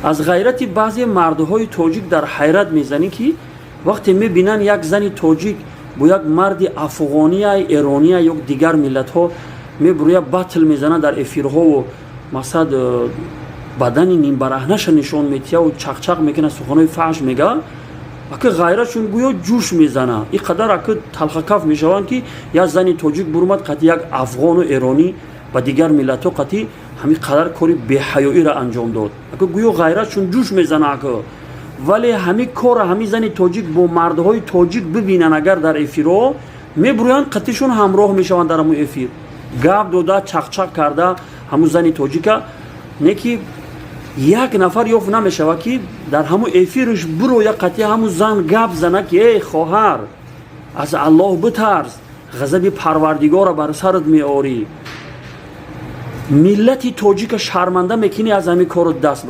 аз ғайрати баъзе мардҳои тоҷик дар ҳайрат мезанӣ ки вақте мебинанд як зани тоҷик бо як марди афғония эрония ё дигар миллатҳо мебурӯя батл мезана дар эфирҳову масад бадани нимбараҳнаша нишон метиҳаву чақчақ мекуна суханои фаҳш мега ака ғайратшон гӯё ҷӯш мезана ин қадар ака талхакаф мешаванд ки як зани тоҷик бурмад қати як афғону эронӣ ба дигар миллатҳо қати ҳамин қадар кори беҳаёиро анҷом дод ака гӯё ғайратшон ҷӯш мезана ака вале ҳамин кора ҳамин зани тоҷик бо мардҳои тоҷик бибинанд агар дар эфирҳо мебурӯянд қатишон ҳамроҳ мешаванд дар ҳамун эфир гап дода чақчақ карда ҳамун зани тоҷика не ки як нафар ёфт намешавад ки дар ҳамун эфирш бироя қати ҳамун зан гап зана ки эй хоҳар аз аллоҳ битарс ғазаби парвардигора бар сарат меорӣ миллати тоҷика шарманда мекунӣ аз ҳамин кору даст